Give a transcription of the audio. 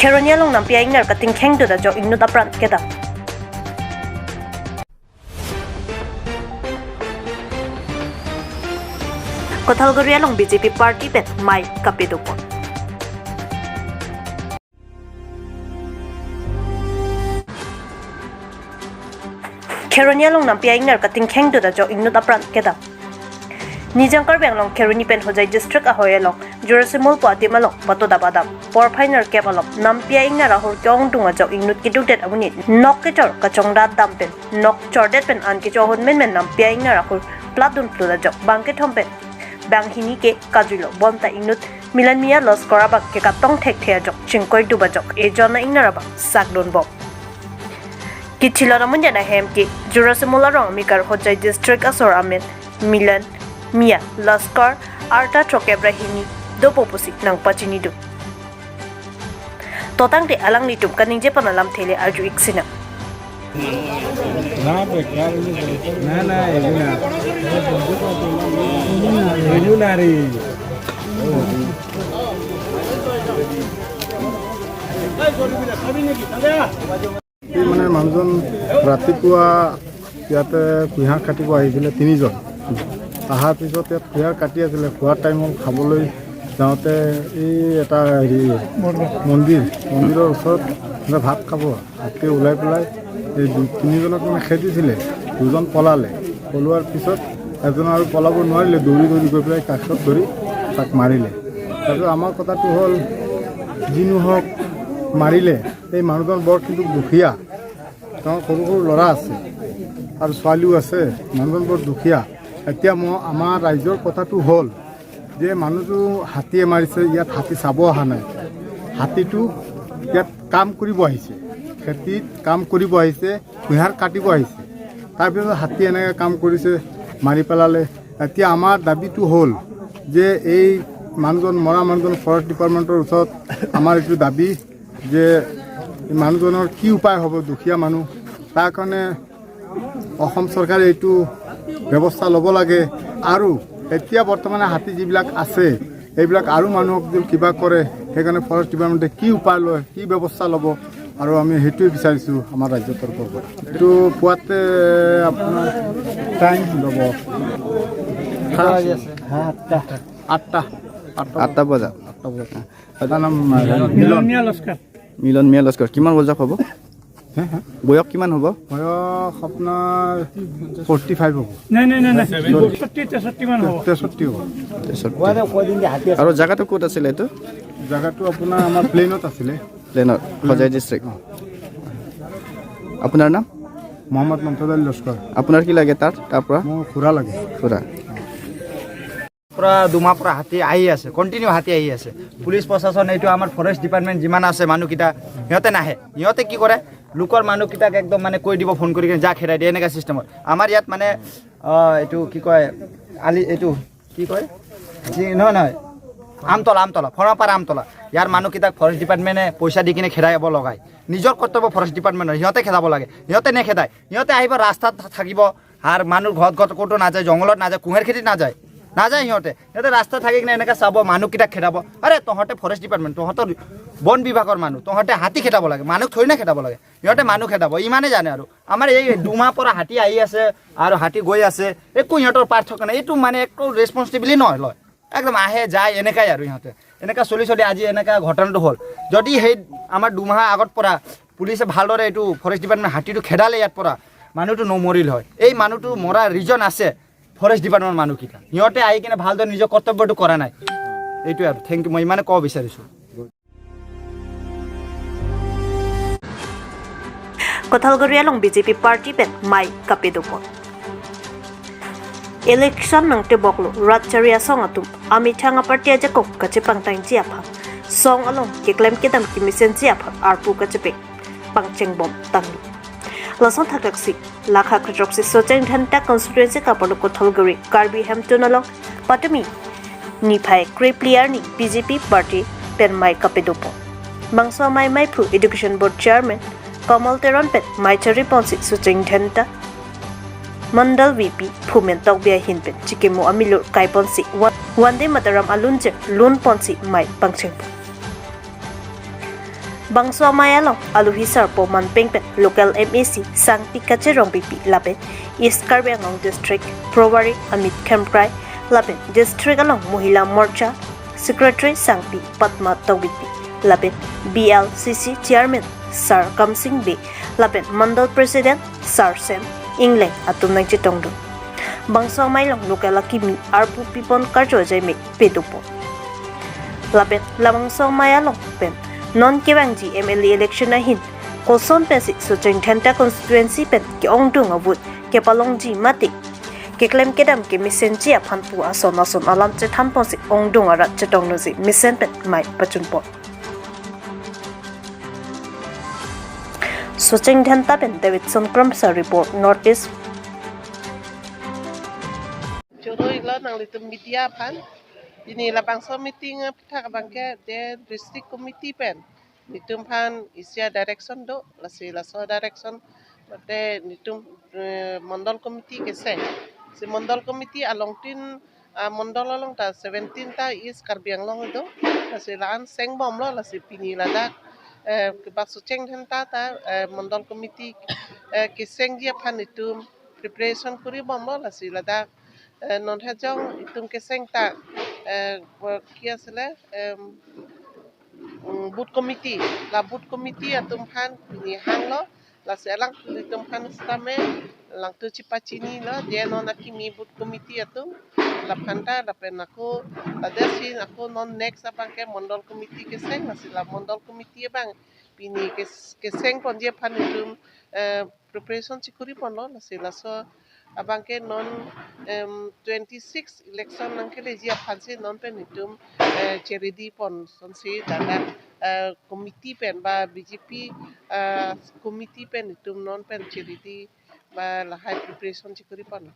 Keronia long nam pia ingnar kating kheng do da jo innu da pran keda Kothalguri long BJP party bet mai kapedo po Keronia long nam pia ingnar kating kheng do da jo innu da pran keda Nijangkar Benglong Keruni Pen Hojai District Ahoyelong, Jurasimul Patimalong, Patodabadam, Por Piner Capalong, Nampia Inga Rahur Kyong Dungajo, Inut Kidudet Amunit, Nokkitor, Kachongda Dampen, Nok Chordet Pen Ankichohun Men Nampia Inga Rahur, Platun Pludajok, Banket Hompen, Banghinike, Kajulo, Bonta Inut, Milanmija Los Korabak, Kekatong Tek Teajok, Chinkoi Dubajok, Ejona Ingarabak, Sakdon Bob. Kichilora Munjana Hemki, Jurasimula Mikar Hojai District Asor Amen, Milan. Mia, Laskar, Arta Trokebrahini, Dopopusi, Nang Pachinidu. Totang de Alang Nitum, Kaning Japanalam Tele Arju Ixina. মানে মানুহজন ৰাতিপুৱা ইয়াতে কুঁহিয়াৰ কাটিব আহিছিলে তিনিজন অহাৰ পিছত ইয়াত কুঁহিয়াৰ কাটি আছিলে খোৱাৰ টাইমত খাবলৈ যাওঁতে এই এটা হেৰি মন্দিৰৰ ওচৰত ভাত খাব হাতকে ওলাই পেলাই এই তিনিজনক মানে খেদিছিলে দুজন পলালে পলোৱাৰ পিছত এজন আৰু পলাব নোৱাৰিলে দৌৰি গৈ পেলাই কাষত ধৰি তাক মাৰিলে তাৰপিছত আমাৰ কথাটো হ'ল যিনো হওক মাৰিলে এই মানুহজন বৰ কিন্তু দুখীয়া তেওঁ সৰু সৰু ল'ৰা আছে আৰু ছোৱালীও আছে মানুহজন বৰ দুখীয়া এতিয়া আমাৰ ৰাইজৰ কথাটো হ'ল যে মানুহটো হাতীয়ে মাৰিছে ইয়াত হাতী চাব অহা নাই হাতীটো ইয়াত কাম কৰিব আহিছে খেতিত কাম কৰিব আহিছে কুঁহিয়াৰ কাটিব আহিছে তাৰপিছত হাতী এনেকৈ কাম কৰিছে মাৰি পেলালে এতিয়া আমাৰ দাবীটো হ'ল যে এই মৰা মানুহজন ফৰেষ্ট ডিপাৰ্টমেণ্টৰ ওচৰত আমাৰ এইটো দাবী যে মানুহজনৰ কি উপায় হ'ব দুখীয়া মানুহ তাৰ কাৰণে অসম চৰকাৰে এইটো ব্যৱস্থা ল'ব লাগে আৰু এতিয়া বৰ্তমানে হাতী যিবিলাক আছে এইবিলাক আৰু মানুহক যদি কিবা কৰে সেইকাৰণে ফৰেষ্ট ডিপাৰ্টমেণ্টে কি উপায় লয় কি ব্যৱস্থা ল'ব আৰু আমি সেইটোৱে বিচাৰিছোঁ আমাৰ ৰাজ্যৰ তৰফৰ পৰা এইটো পুৱাতে আপোনাৰ টাইম ল'ব 8টা বজাত তাৰ নাম মিলনমীয়া লস্কৰ কিমান বজাত হ'ব বয়স কিমান হ'ব বয়স আপোনাৰ 45 হ'ব নাই 63 মান হ'ব 63 হ'ব আৰু জায়গাটো ক'ত আছিল এইটো জায়গাটো আপোনাৰ আমাৰ প্লেনত আছিলে হজাই ডিষ্ট্ৰিক্ট আপোনাৰ নাম মোহাম্মদ মমতাজ লস্কৰ আপোনাৰ কি লাগে তাৰ পৰা মোৰ খুৰা লাগে খুৰা দুমাহ পৰা হাতী আহি আছে কণ্টিনিউ হাতী আহি আছে পুলিচ প্ৰশাসন এইটো আমাৰ ফৰেষ্ট ডিপাৰ্টমেণ্ট যিমান আছে মানুহকেইটা সিহঁতে নাহে সিহঁতে কি কৰে লোকৰ মানুহকেইটাক একদম মানে কৈ দিব ফোন কৰি কিনে যা খেদাই দিয়ে এনেকুৱা চিষ্টেমত আমাৰ ইয়াত মানে এইটো কি কয় এইটো কি কয় নহয় আমতলা ফৰাপাৰা আমতলা ইয়াৰ মানুহকেইটাক ফৰেষ্ট ডিপাৰ্টমেণ্টে পইচা দি কিনে খেদাব লগায় নিজৰ কৰ্তব্য ফৰেষ্ট ডিপাৰ্টমেণ্টৰ সিহঁতে খেদাব লাগে সিহঁতে নেখেদায় সিহঁতে আহিব ৰাস্তাত থাকিব আৰু মানুহ ঘৰত ক'তো নাযায় জংঘলত নাযায় কুঁহিয়াৰ খেতিত নাযায় সিহঁতে ৰাস্তা থাকি কিনে এনেকৈ চাব মানুহকেইটাক খেদাব আৰে তহঁতে ফৰেষ্ট ডিপাৰ্টমেণ্ট তহঁতৰ বন বিভাগৰ মানুহ তহঁতে হাতী খেদাব লাগে মানুহ থৈ না খেদাব লাগে সিহঁতে মানুহ খেদাব ইমানেই জানে আৰু আমাৰ এই দুমাহ পৰা হাতী আহি আছে আৰু হাতী গৈ আছে একো সিহঁতৰ পাৰ্থক্য নাই এইটো মানে একো ৰেছপনচিবিলিটি নহয় লয় একদম আহে যায় এনেকাই আৰু সিহঁতে এনেকুৱা চলি আজি এনেকুৱা ঘটনাটো হ'ল যদি সেই আমাৰ দুমাহ আগত পৰা পুলিচে ভালদৰে এইটো ফৰেষ্ট ডিপাৰ্টমেণ্ট হাতীটো খেদালে ইয়াত পৰা মানুহটো নমৰিল হয় এই মানুহটো মৰা ৰিজন আছে ফৰেষ্ট ডিপাৰ্টমেণ্ট মানুহকেইটা সিহঁতে আহি কিনে ভালদৰে নিজৰ কৰ্তব্যটো কৰা নাই এইটোৱে আৰু থেংক ইউ মই ইমানে ক'ব বিচাৰিছোঁ Kothalguri along BJP party pen mai kapedopo election nang te boklo ratcharia song atum ami thanga party aja kok kache pangtang ji apha song along ke claim kedam ki mission ji apha arpu kache pe pangcheng bom tangni Lason Thakaksi, Lakha Katroksi, Sochang Thanta constituency Kapolo Kothalguri, Karbi Hampton along, Patami, Nipai, Kripliarni, BJP party, Penmai Kapedopo. Bangso Mai Pu, Education Board Chairman, Kamal Teron Pet, Mai Chari Ponsi, Sochang Thanta, Mandal VP, Pumen Tokbia Hinpet, Chikimo Amilur Kai Ponsi, one day Mataram Alunje, Lun Ponsi, Mai Pangcheng. Bangso mayalong aluhisar po manpengpen local MEC sang pikachirong pipi lapit East Karbi Anglong District Prowari Amit Kemprai lapit District along Mohila Morcha Secretary Sangpi Patma Tawiti lapit BLCC Chairman Sir Kamsing B lapit Mandal President Sir Sen Ingleng atum nang chitongdo Bangso mayalong local akimi arpu pipon karjo jay pedupo lapit lamangso mayalong pen non kebang ji MLA election ahin koson pesi sucheng thenta constituency pen ke ongdung avut ke palong ji mati ke claim kedam ke misen ji aphan pu ason alam che thampon si ongdung ara chetong no si misen pen mai pachun po sucheng thenta pen Davidson Crumpsa report Northeast Choroi lo nang litum media pan ini lapang so meeting pithak bangke de district committee pen nitum pan isya direction do lasi laso direction mate nitum mandal committee kese si mandal committee along tin mandal along ta 17 ta is karbiang long do lasi lan seng bom lo lasi pini ladak ke basu cheng than ta mandal committee kiseng dia pan nitum preparation kuri bom lo lasi ladak non hajong itum keseng ta kia sele boot committee la boot committee atum han ni hang lo la selang itum han stame lang tu cipacini lo dia non akimi boot committee atum la phanta la penako la desi aku non next apa ke mondol committee keseng la sila mondol committee bang pini keseng pon dia phan itum preparation cikuri pon lo la sila so abangke non 26 election nangkele jia phanse non pen itum cheridi pon sonsi dana committee pen ba BJP committee pen itum non pen cheridi ba la high preparation cikuri pon